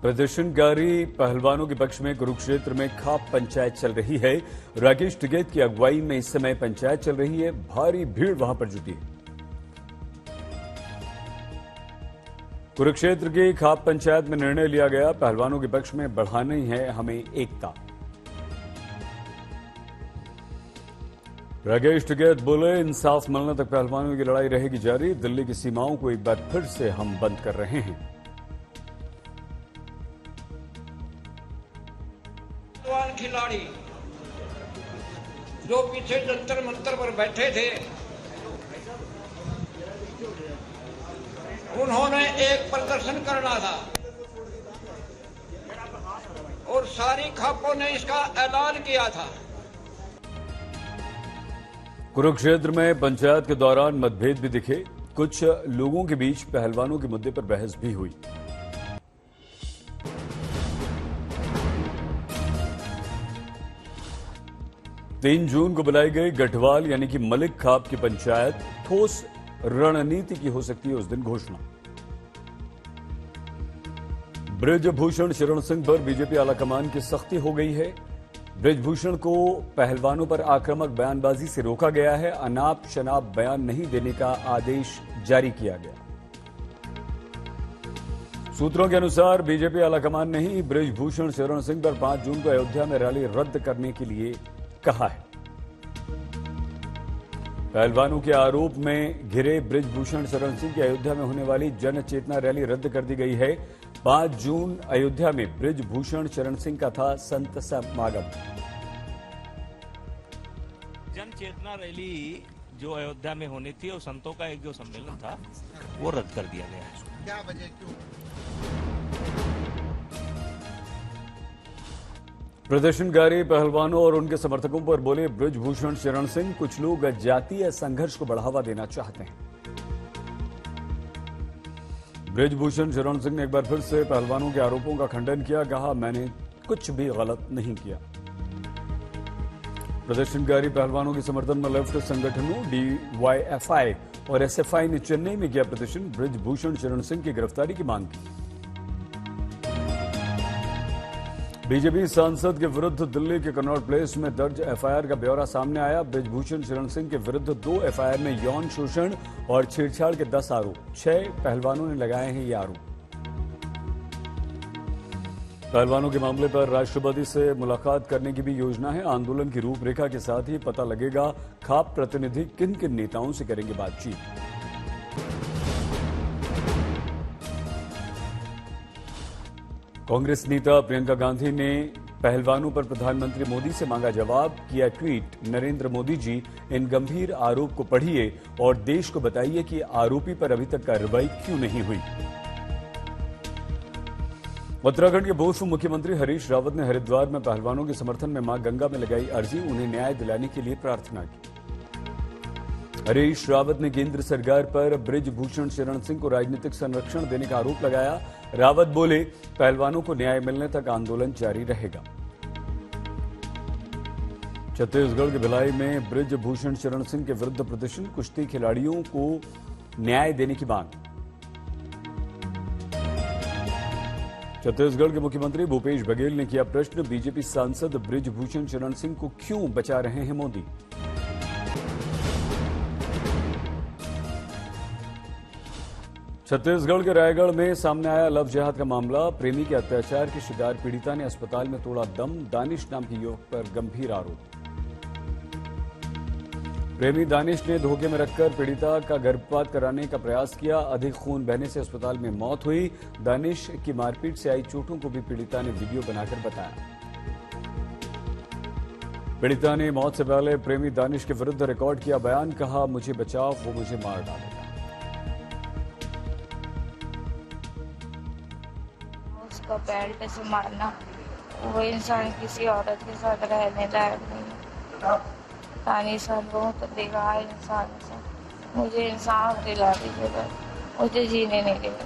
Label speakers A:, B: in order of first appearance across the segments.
A: प्रदर्शनकारी पहलवानों के पक्ष में कुरुक्षेत्र में खाप पंचायत चल रही है। राकेश टिकैत की अगुवाई में इस समय पंचायत चल रही है। भारी भीड़ वहां पर जुटी है। कुरुक्षेत्र की खाप पंचायत में निर्णय लिया गया, पहलवानों के पक्ष में बढ़ानी है हमें एकता। राकेश टिकैत बोले, इंसाफ मिलने तक पहलवानों की लड़ाई रहेगी जारी। दिल्ली की सीमाओं को एक बार फिर से हम बंद कर रहे हैं।
B: खिलाड़ी जो पीछे जंतर मंतर पर बैठे थे, उन्होंने एक प्रदर्शन करना था और सारी खापों ने इसका ऐलान किया था।
A: कुरुक्षेत्र में पंचायत के दौरान मतभेद भी दिखे। कुछ लोगों के बीच पहलवानों के मुद्दे पर बहस भी हुई। तीन जून को बुलाई गई गढ़वाल यानी कि मलिक खाप की पंचायत, ठोस रणनीति की हो सकती है उस दिन घोषणा। बृजभूषण शरण सिंह पर बीजेपी आलाकमान की सख्ती हो गई है। बृजभूषण को पहलवानों पर आक्रामक बयानबाजी से रोका गया है। अनाप शनाप बयान नहीं देने का आदेश जारी किया गया। सूत्रों के अनुसार बीजेपी आलाकमान ने ही बृजभूषण शरण सिंह पर 5 जून को अयोध्या में रैली रद्द करने के लिए कहा है। पहलवानों के आरोप में घिरे बृजभूषण शरण सिंह की अयोध्या में होने वाली जन चेतना रैली रद्द कर दी गई है। 5 जून अयोध्या में बृजभूषण शरण सिंह का था संत समागम।
C: जन चेतना रैली जो अयोध्या में होनी थी और संतों का एक जो सम्मेलन था वो रद्द कर दिया गया है। क्या वजह, क्यों?
A: प्रदर्शनकारी पहलवानों और उनके समर्थकों पर बोले बृजभूषण शरण सिंह, कुछ लोग जातीय संघर्ष को बढ़ावा देना चाहते हैं। बृजभूषण शरण सिंह ने एक बार फिर से पहलवानों के आरोपों का खंडन किया। कहा, मैंने कुछ भी गलत नहीं किया। प्रदर्शनकारी पहलवानों के समर्थन में लेफ्ट संगठनों डीवाईएफआई और एसएफआई ने चेन्नई में किया प्रदर्शन। बृजभूषण शरण सिंह की गिरफ्तारी की मांग की। बीजेपी सांसद के विरुद्ध दिल्ली के कनॉट प्लेस में दर्ज एफआईआर का ब्यौरा सामने आया। बृजभूषण शरण सिंह के विरुद्ध 2 एफआईआर में यौन शोषण और छेड़छाड़ के 10 आरोप। 6 पहलवानों ने लगाए हैं ये आरोप। पहलवानों के मामले पर राष्ट्रपति से मुलाकात करने की भी योजना है। आंदोलन की रूपरेखा के साथ ही पता लगेगा खाप प्रतिनिधि किन किन नेताओं से करेंगे बातचीत। कांग्रेस नेता प्रियंका गांधी ने पहलवानों पर प्रधानमंत्री मोदी से मांगा जवाब। किया ट्वीट, नरेंद्र मोदी जी, इन गंभीर आरोप को पढ़िए और देश को बताइए कि आरोपी पर अभी तक कार्रवाई क्यों नहीं हुई। उत्तराखंड के पूर्व मुख्यमंत्री हरीश रावत ने हरिद्वार में पहलवानों के समर्थन में मां गंगा में लगाई अर्जी। उन्हें न्याय दिलाने के लिए प्रार्थना की। हरीश रावत ने केंद्र सरकार पर बृजभूषण शरण सिंह को राजनीतिक संरक्षण देने का आरोप लगाया। रावत बोले, पहलवानों को न्याय मिलने तक आंदोलन जारी रहेगा। छत्तीसगढ़ के भिलाई में बृजभूषण शरण सिंह के विरुद्ध प्रदर्शन। कुश्ती खिलाड़ियों को न्याय देने की मांग। छत्तीसगढ़ के मुख्यमंत्री भूपेश बघेल ने किया प्रश्न, बीजेपी सांसद बृजभूषण शरण सिंह को क्यों बचा रहे हैं मोदी। छत्तीसगढ़ के रायगढ़ में सामने आया लव जिहाद का मामला। प्रेमी के अत्याचार की शिकार पीड़िता ने अस्पताल में तोड़ा दम। दानिश नाम के युवक पर गंभीर आरोप। प्रेमी दानिश ने धोखे में रखकर पीड़िता का गर्भपात कराने का प्रयास किया। अधिक खून बहने से अस्पताल में मौत हुई। दानिश की मारपीट से आई चोटों को भी पीड़िता ने वीडियो बनाकर बताया। पीड़िता ने मौत से पहले प्रेमी दानिश के विरुद्ध रिकॉर्ड किया बयान। कहा, मुझे बचाओ, वो मुझे मार डालेगा।
D: उसका बेल्ट से मारना, वो इंसान किसी औरत के साथ रहने लायक नहीं। तानी साल बहुत बेकार इंसान से, मुझे इंसाफ दिला दीजिएगा, मुझे जीने नहीं देगा।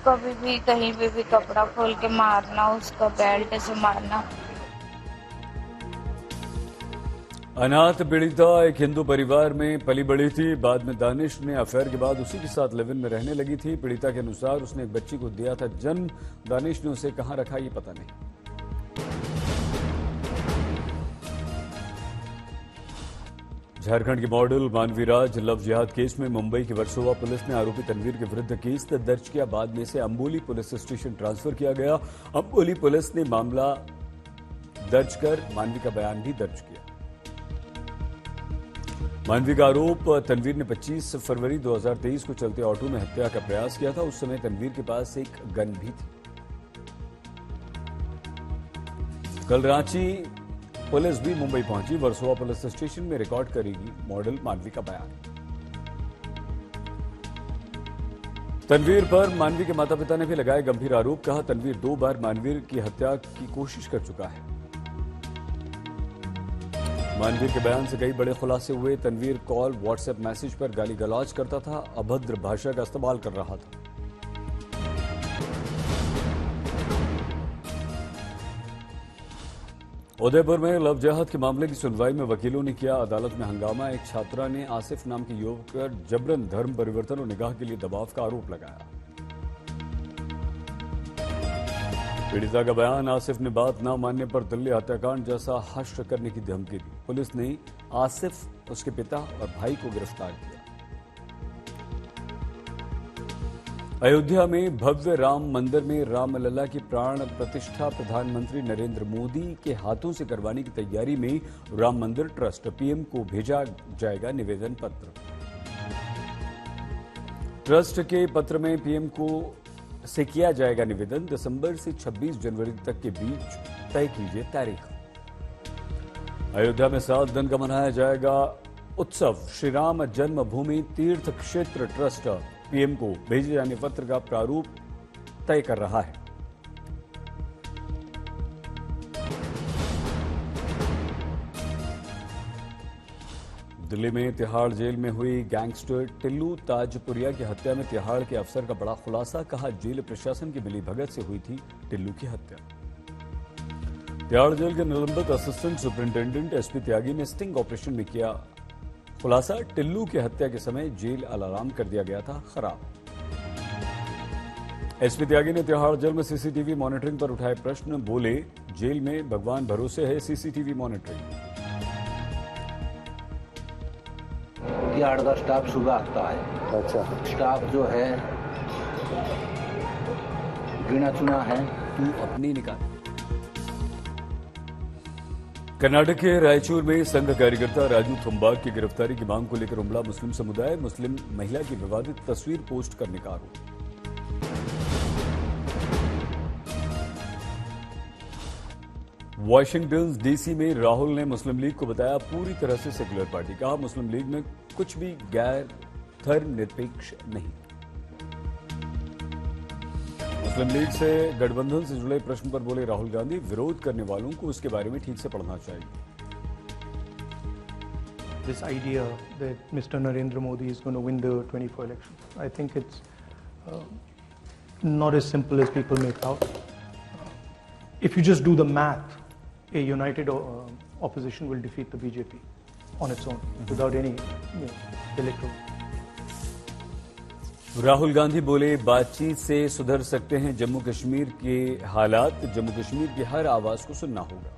D: कभी भी कहीं पे भी कपड़ा खोल के मारना, उसका बेल्ट से मारना।
A: अनाथ पीड़िता एक हिंदू परिवार में पली बड़ी थी। बाद में दानिश ने अफेयर के बाद उसी के साथ लिव इन में रहने लगी थी। पीड़िता के अनुसार उसने एक बच्ची को दिया था जन्म। दानिश ने उसे कहां रखा ये पता नहीं। झारखंड की मॉडल मानवी राज लव जिहाद केस में मुंबई की वर्सोवा पुलिस ने आरोपी तनवीर के विरुद्ध केस दर्ज किया। बाद में इसे अंबोली पुलिस स्टेशन ट्रांसफर किया गया। अंबोली पुलिस ने मामला दर्ज कर मानवी का बयान भी दर्ज किया। मानवी का आरोप तनवीर ने 25 फरवरी 2023 को चलते ऑटो में हत्या का प्रयास किया था। उस समय तनवीर के पास एक गन भी थी। कल रांची पुलिस भी मुंबई पहुंची। वर्सोवा पुलिस स्टेशन में रिकॉर्ड करेगी मॉडल मानवी का बयान। तनवीर पर मानवी के माता पिता ने भी लगाए गंभीर आरोप। कहा तनवीर 2 बार मानवीर की हत्या की कोशिश कर चुका है। मानवीर के बयान से कई बड़े खुलासे हुए। तनवीर कॉल व्हाट्सएप मैसेज पर गाली गलौज करता था, अभद्र भाषा का इस्तेमाल कर रहा था। उदयपुर में लव जिहाद के मामले की सुनवाई में वकीलों ने किया अदालत में हंगामा। एक छात्रा ने आसिफ नाम के युवक पर जबरन धर्म परिवर्तन और निकाह के लिए दबाव का आरोप लगाया। पीड़िता का बयान आसिफ ने बात न मानने पर दिल्ली हत्याकांड जैसा हश्र करने की धमकी दी। पुलिस ने आसिफ, उसके पिता और भाई को गिरफ्तार किया। अयोध्या में भव्य राम मंदिर में रामलला की प्राण प्रतिष्ठा प्रधानमंत्री नरेंद्र मोदी के हाथों से करवाने की तैयारी में राम मंदिर ट्रस्ट पीएम को भेजा जाएगा निवेदन पत्र। ट्रस्ट के पत्र में पीएम को से किया जाएगा निवेदन। दिसंबर से 26 जनवरी तक के बीच तय कीजिए तारीख। अयोध्या में 7 दिन का मनाया जाएगा उत्सव। श्री राम जन्मभूमि तीर्थ क्षेत्र ट्रस्ट पीएम को भेजे जाने पत्र का प्रारूप तय कर रहा है। दिल्ली में तिहाड़ जेल में हुई गैंगस्टर टिल्लू ताजपुरिया की हत्या में तिहाड़ के अफसर का बड़ा खुलासा। कहा जेल प्रशासन की मिलीभगत से हुई थी टिल्लू की हत्या। तिहाड़ जेल के निलंबित असिस्टेंट सुपरिंटेंडेंट एसपी त्यागी ने स्टिंग ऑपरेशन में किया खुलासा। टिल्लू की हत्या के समय जेल अलार्म कर दिया गया था खराब। एसपी त्यागी ने तिहाड़ जेल में सीसीटीवी मॉनिटरिंग पर उठाए प्रश्न। बोले जेल में भगवान भरोसे है सीसीटीवी मॉनिटरिंग।
E: तिहाड़ का स्टाफ सुबह आता है। अच्छा, स्टाफ जो है गिना चुना है।
A: तू अपनी निकाल। कर्नाटक के रायचूर में संघ कार्यकर्ता राजू थुम्बाग की गिरफ्तारी की मांग को लेकर उमड़ा मुस्लिम समुदाय। मुस्लिम महिला की विवादित तस्वीर पोस्ट करने का आरोप। वॉशिंगटन डीसी में राहुल ने मुस्लिम लीग को बताया पूरी तरह से सेक्युलर पार्टी। कहा मुस्लिम लीग में कुछ भी गैर धर्मनिरपेक्ष नहीं। मुस्लिम लीग से गठबंधन से जुड़े प्रश्न पर बोले राहुल गांधी विरोध करने वालों को उसके बारे में ठीक से पढ़ना चाहिए।
F: This idea that Mr. Narendra Modi is going to win the 24 elections, I think it's not as simple as people make out. If you just do the math, a united opposition will defeat the BJP on its own without any electoral.
A: Rahul Gandhi बोले बातचीत से सुधर सकते हैं जम्मू कश्मीर के हालात। जम्मू कश्मीर की हर आवाज को सुनना होगा।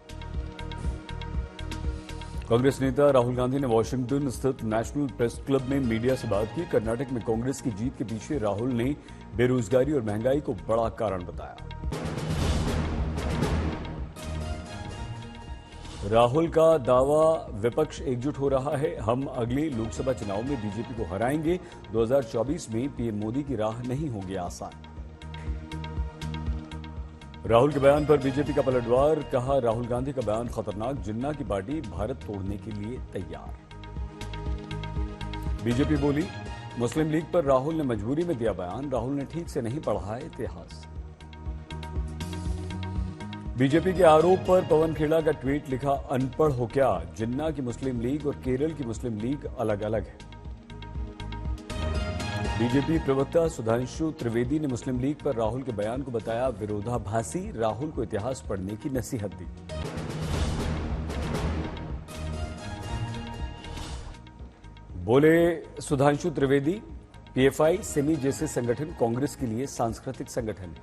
A: कांग्रेस नेता राहुल गांधी ने वॉशिंगटन स्थित नेशनल प्रेस क्लब में मीडिया से बात की। कर्नाटक में कांग्रेस की जीत के पीछे राहुल ने बेरोजगारी और महंगाई को बड़ा कारण बताया। राहुल का दावा विपक्ष एकजुट हो रहा है। हम अगले लोकसभा चुनाव में बीजेपी को हराएंगे। 2024 में पीएम मोदी की राह नहीं होगी आसान। राहुल के बयान पर बीजेपी का पलटवार। कहा राहुल गांधी का बयान खतरनाक। जिन्ना की पार्टी भारत तोड़ने के लिए तैयार। बीजेपी बोली मुस्लिम लीग पर राहुल ने मजबूरी में दिया बयान। राहुल ने ठीक से नहीं पढ़ा है इतिहास। बीजेपी के आरोप पर पवन खेड़ा का ट्वीट लिखा अनपढ़ हो क्या। जिन्ना की मुस्लिम लीग और केरल की मुस्लिम लीग अलग अलग है। बीजेपी प्रवक्ता सुधांशु त्रिवेदी ने मुस्लिम लीग पर राहुल के बयान को बताया विरोधाभासी। राहुल को इतिहास पढ़ने की नसीहत दी। बोले सुधांशु त्रिवेदी, पीएफआई, सेमी जैसे संगठन कांग्रेस के लिए सांस्कृतिक संगठन है।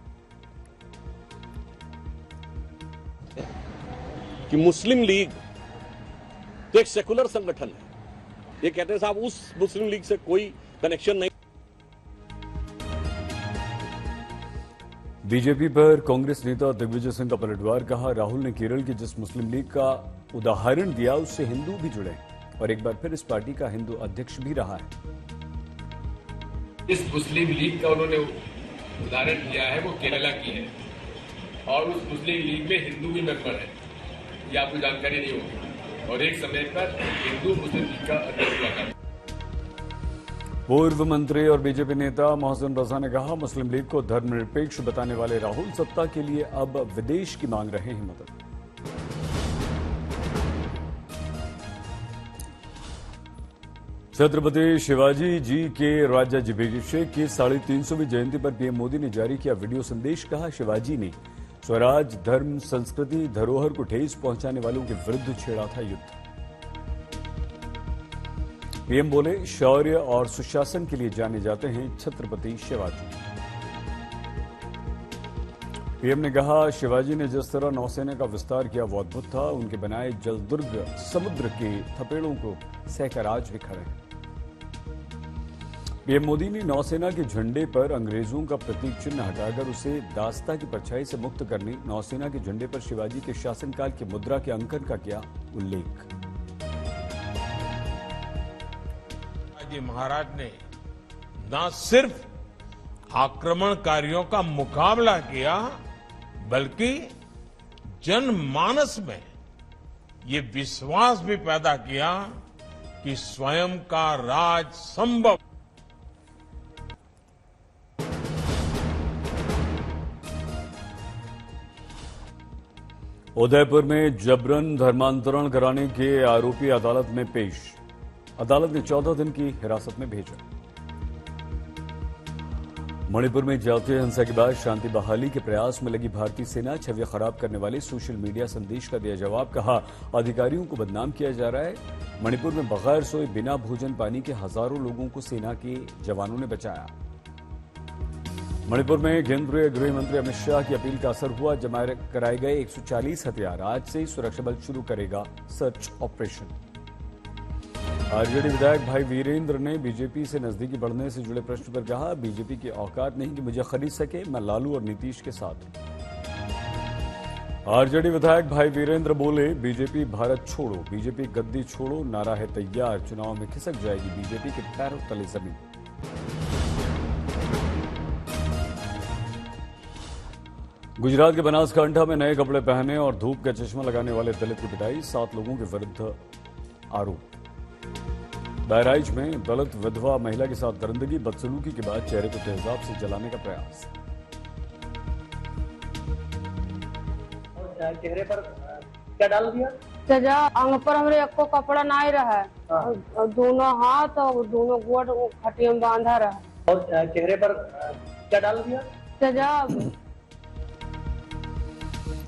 G: कि मुस्लिम लीग तो एक सेकुलर संगठन है। ये कहते हैं साहब उस मुस्लिम लीग से कोई कनेक्शन नहीं।
A: बीजेपी पर कांग्रेस नेता दिग्विजय सिंह का पलटवार, कहा राहुल ने केरल की जिस मुस्लिम लीग का उदाहरण दिया उससे हिंदू भी जुड़े और एक बार फिर इस पार्टी का हिंदू अध्यक्ष भी रहा है।
H: इस मुस्लिम लीग का उन्होंने उदाहरण दिया है वो केरला की है और उस मुस्लिम लीग में हिंदू भी मेंबर है, ये आपको जानकारी नहीं होगी और एक समय पर हिंदू मुस्लिम लीग का अध्यक्ष हुआ करता।
A: पूर्व मंत्री और बीजेपी नेता मोहसिन रजा ने कहा मुस्लिम लीग को धर्मनिरपेक्ष बताने वाले राहुल सत्ता के लिए अब विदेश की मांग रहे हैं मदद। छत्रपति शिवाजी जी के राज्याभिषेक की 350वीं जयंती पर पीएम मोदी ने जारी किया वीडियो संदेश, कहा शिवाजी ने स्वराज, धर्म, संस्कृति, धरोहर को ठेस पहुंचाने वालों के विरुद्ध छेड़ा था युद्ध। पीएम बोले शौर्य और सुशासन के लिए जाने जाते हैं छत्रपति शिवाजी। पीएम ने कहा शिवाजी ने जिस तरह नौसेना का विस्तार किया वो अद्भुत था। उनके बनाए जलदुर्ग समुद्र के थपेड़ों को सहकर आज भी खड़े हैं। पीएम मोदी ने नौसेना के झंडे पर अंग्रेजों का प्रतीक चिन्ह हटाकर उसे दास्ता की परछाई से मुक्त करने, नौसेना के झंडे पर शिवाजी के शासनकाल की मुद्रा के अंकन का किया उल्लेख।
I: महाराज ने न सिर्फ आक्रमणकारियों का मुकाबला किया बल्कि जनमानस में ये विश्वास भी पैदा किया कि स्वयं का राज संभव।
A: उदयपुर में जबरन धर्मांतरण कराने के आरोपी अदालत में पेश, अदालत ने 14 दिन की हिरासत में भेजा। मणिपुर में जातीय हिंसा के बाद शांति बहाली के प्रयास में लगी भारतीय सेना, छवि खराब करने वाले सोशल मीडिया संदेश का दिया जवाब, कहा अधिकारियों को बदनाम किया जा रहा है। मणिपुर में बगैर सोए बिना भोजन पानी के हजारों लोगों को सेना के जवानों ने बचाया। मणिपुर में केंद्रीय गृह मंत्री अमित शाह की अपील का असर हुआ, जमा कराए गए 140 हथियार, आज से सुरक्षा बल शुरू करेगा सर्च ऑपरेशन। आरजेडी विधायक भाई वीरेंद्र ने बीजेपी से नजदीकी बढ़ने से जुड़े प्रश्न पर कहा बीजेपी की औकात नहीं कि मुझे खरीद सके, मैं लालू और नीतीश के साथ हूं। आरजेडी विधायक भाई वीरेंद्र बोले बीजेपी भारत छोड़ो, बीजेपी गद्दी छोड़ो, नारा है तैयार, चुनाव में खिसक जाएगी बीजेपी के पैरों तले जमीन। गुजरात के बनासकांठा में नए कपड़े पहने और धूप का चश्मा लगाने वाले दलित की पिटाई, 7 लोगों के विरुद्ध आरोप। बहराइच में दलित विधवा महिला के साथ दरिंदगी, बदसलूकी के बाद चेहरे को तेजाब से जलाने का प्रयास।
J: चेहरे पर क्या डाल दिया?
K: तेजा अंग पर हमरे एक को कपड़ा नहीं रहा है और दोनों हाथ और दोनों गोड़ खटिया में बांधा रहा है।
J: और चेहरे पर क्या डाल दिया?
K: तेजा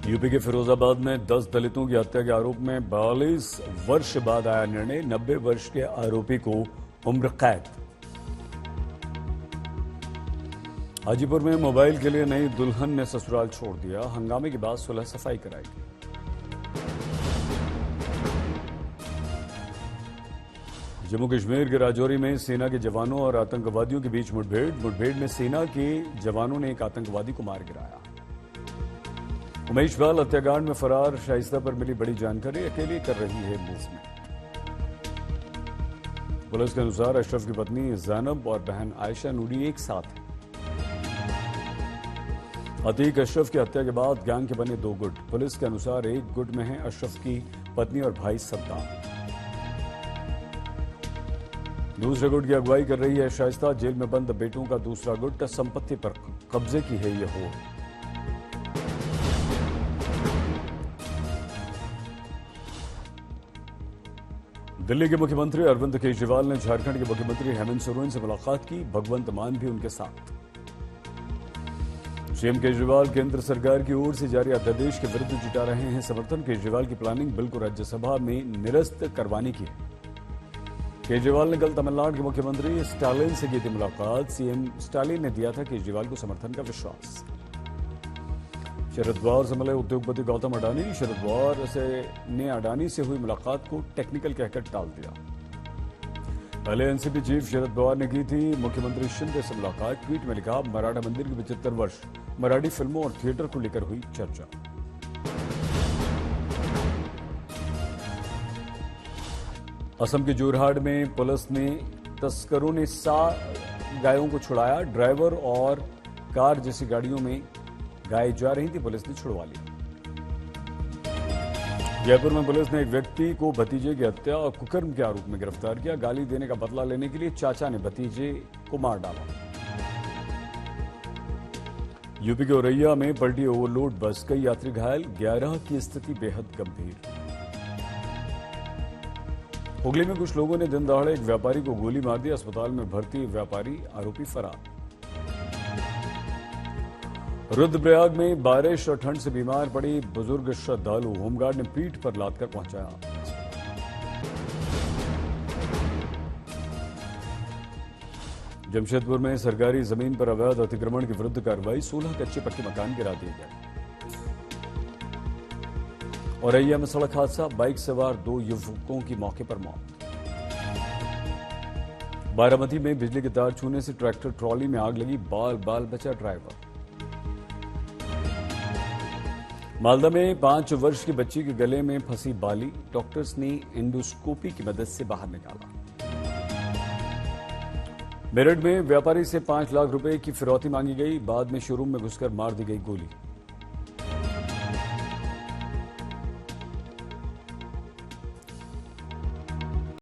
A: यूपी के फिरोजाबाद में 10 दलितों की हत्या के आरोप में 42 वर्ष बाद आया निर्णय, 90 वर्ष के आरोपी को उम्र कैद। हाजीपुर में मोबाइल के लिए नई दुल्हन ने ससुराल छोड़ दिया, हंगामे के बाद सुलह सफाई कराई गई। जम्मू कश्मीर के राजौरी में सेना के जवानों और आतंकवादियों के बीच मुठभेड़ में सेना के जवानों ने एक आतंकवादी को मार गिराया। उमेश बाल हत्याकांड में फरार शाइस्ता पर मिली बड़ी जानकारी, अकेले कर रही है मूवमेंट। पुलिस के अनुसार अशरफ की पत्नी जैनब और बहन आयशा नूरी एक साथ हैं। अतीक अशरफ की हत्या के बाद गैंग के बने 2 गुट। पुलिस के अनुसार एक गुट में है अशरफ की पत्नी और भाई सद्दाम, दूसरे गुट की अगुवाई कर रही है शाइस्ता। जेल में बंद बेटों का दूसरा गुट, संपत्ति पर कब्जे की है यह होड़। दिल्ली के मुख्यमंत्री अरविंद केजरीवाल ने झारखंड के मुख्यमंत्री हेमंत सोरेन से मुलाकात की, भगवंत मान भी उनके साथ। सीएम केजरीवाल केंद्र सरकार की ओर से जारी अध्यादेश के विरुद्ध जुटा रहे हैं समर्थन। केजरीवाल की प्लानिंग बिल को राज्यसभा में निरस्त करवाने की है। केजरीवाल ने कल तमिलनाडु के मुख्यमंत्री स्टालिन से की थी मुलाकात। सीएम स्टालिन ने दिया था केजरीवाल को समर्थन का विश्वास। शरद पवार से मिले उद्योगपति गौतम अडानी। शरद पवार ने अडानी से हुई मुलाकात को टेक्निकल कहकर टाल दिया। पहले एनसीपी चीफ शरद पवार ने की थी मुख्यमंत्री शिंदे से मुलाकात। ट्वीट में लिखा, मराठा मंदिर के 75 वर्ष, मराठी फिल्मों और थिएटर को लेकर हुई चर्चा। असम के जोरहाट में पुलिस ने तस्करों ने 7 गायों को छुड़ाया। ड्राइवर और कार जैसी गाड़ियों में गाय जा रही थी, पुलिस ने छुड़वा ली। जयपुर में पुलिस ने एक व्यक्ति को भतीजे की हत्या और कुकर्म के आरोप में गिरफ्तार किया। गाली देने का बदला लेने के लिए चाचा ने भतीजे को मार डाला। यूपी के औरैया में पलटी ओवरलोड बस, कई यात्री घायल, 11 की स्थिति बेहद गंभीर। हुगली में कुछ लोगों ने दिन दहाड़े एक व्यापारी को गोली मार दी। अस्पताल में भर्ती व्यापारी, आरोपी फरार। रुद्रप्रयाग में बारिश और ठंड से बीमार पड़ी बुजुर्ग श्रद्धालु, होमगार्ड ने पीठ पर लादकर पहुंचाया। जमशेदपुर में सरकारी जमीन पर अवैध अतिक्रमण के विरुद्ध कार्रवाई, 16 कच्चे पक्के मकान गिरा दिए गए। औरैया में सड़क हादसा, बाइक सवार 2 युवकों की मौके पर मौत। बारामती में बिजली के तार छूने से ट्रैक्टर ट्रॉली में आग लगी, बाल बाल बचा ड्राइवर। मालदा में 5 वर्ष की बच्ची के गले में फंसी बाली, डॉक्टर्स ने एंडोस्कोपी की मदद से बाहर निकाला। मेरठ में व्यापारी से 5 लाख रुपए की फिरौती मांगी गई, बाद में शोरूम में घुसकर मार दी गई गोली।